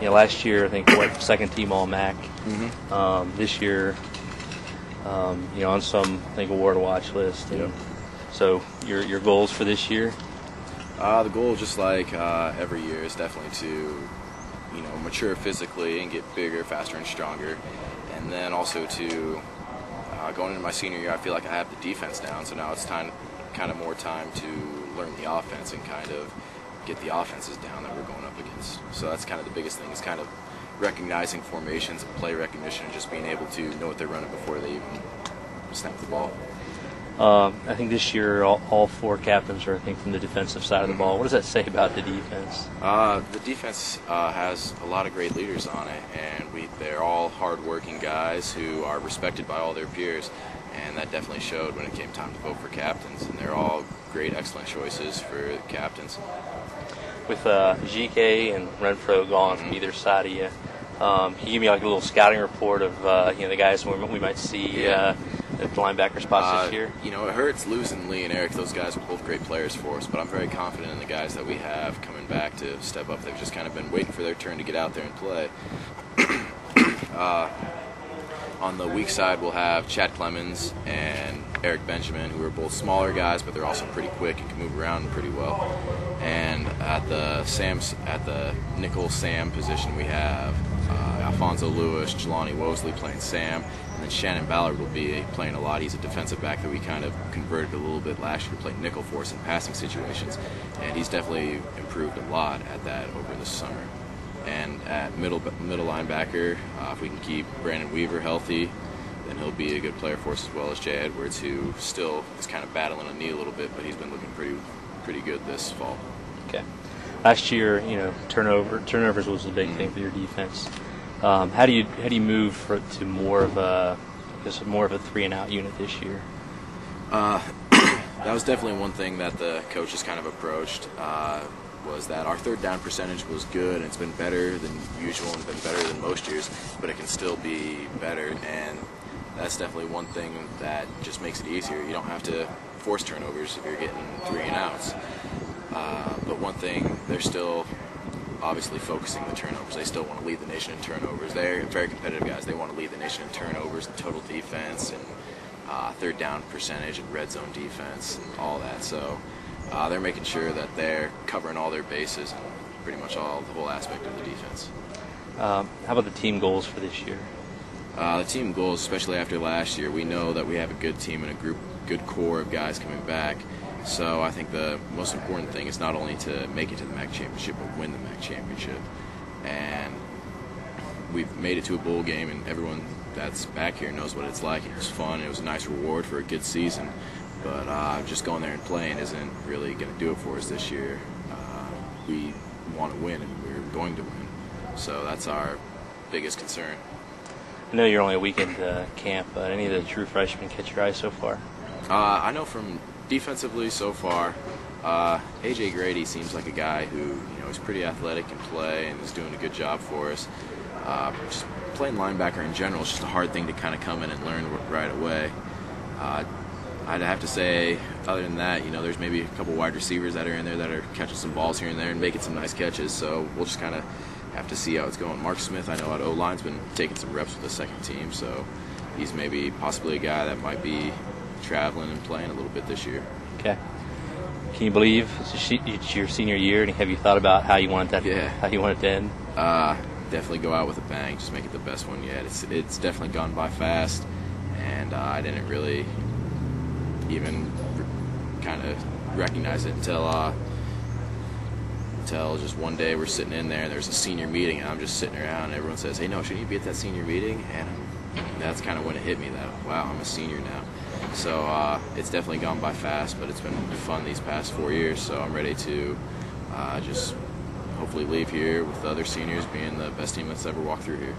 Last year I think second team All MAC. This year, on some award watch list. And so your goals for this year? The goal, just like every year, is definitely to mature physically and get bigger, faster, and stronger. And then also to going into my senior year, I feel like I have the defense down. So now it's kind of more time to learn the offense and kind of get the offenses down that we're going up against. So that's kind of the biggest thing, is kind of recognizing formations and play recognition and just being able to know what they're running before they even snap the ball. I think this year all four captains are, from the defensive side of the ball. What does that say about the defense? The defense has a lot of great leaders on it, and they're all hard-working guys who are respected by all their peers, and that definitely showed when it came time to vote for captains, and they're all great, excellent choices for captains. With GK and Renfro gone from either side of you, can you give me a little scouting report of the guys we might see at the linebacker spots this year? It hurts losing Lee and Eric. Those guys are both great players for us, but I'm very confident in the guys that we have coming back to step up. They've just kind of been waiting for their turn to get out there and play. On the weak side, we'll have Chad Clemens and Eric Benjamin, who are both smaller guys, but they're also pretty quick and can move around pretty well. And at the nickel Sam position, we have Alfonso Lewis, Jelani Wosley playing Sam, and then Shannon Ballard will be playing a lot. He's a defensive back that we kind of converted a little bit last year to play nickel for us in passing situations, and he's definitely improved a lot at that over the summer. And at middle linebacker, if we can keep Brandon Weaver healthy, then he'll be a good player for us, as well as Jay Edwards, who still is kind of battling a knee a little bit, but he's been looking pretty good this fall. Okay. Last year, turnovers was a big thing for your defense. How do you move to more of a 3-and-out unit this year? That was definitely one thing that the coaches kind of approached. Was that our third down percentage was good, and it's been better than usual and been better than most years, but it can still be better, and that's definitely one thing that just makes it easier. You don't have to force turnovers if you're getting 3-and-outs. But one thing, they're still obviously focusing the turnovers. They still want to lead the nation in turnovers. They're very competitive guys. They want to lead the nation in turnovers and total defense and third down percentage and red zone defense and all that. So they're making sure that they're covering all their bases and pretty much the whole aspect of the defense. How about the team goals for this year? The team goals, especially after last year, we know that we have a good team and a good core of guys coming back. So I think the most important thing is not only to make it to the MAC championship, but win the MAC championship. And we've made it to a bowl game, and everyone that's back here knows what it's like. It was fun. It was a nice reward for a good season. But just going there and playing isn't really going to do it for us this year. We want to win, and we're going to win. So that's our biggest concern. I know you're only a week into camp, but any of the true freshmen catch your eye so far? I know from defensively so far, A.J. Grady seems like a guy who is pretty athletic in play and is doing a good job for us. Just playing linebacker in general is just a hard thing to kind of come in and learn right away. I'd have to say, other than that, there's maybe a couple wide receivers that are in there that are catching some balls here and there and making some nice catches, so we'll just kind of have to see how it's going. Mark Smith, I know at O-line's been taking some reps with the second team, so he's maybe possibly a guy that might be traveling and playing a little bit this year. Okay. Can you believe it's your senior year, and have you thought about how you want it to end? Definitely go out with a bang, just make it the best one yet. It's definitely gone by fast, and I didn't really even kind of recognize it until just one day we're sitting in there and there's a senior meeting, and I'm just sitting around and everyone says, "Hey, no, shouldn't you be at that senior meeting?" And that's kind of when it hit me that, wow, I'm a senior now. So it's definitely gone by fast, but it's been fun these past 4 years, so I'm ready to just hopefully leave here with the other seniors being the best team that's ever walked through here.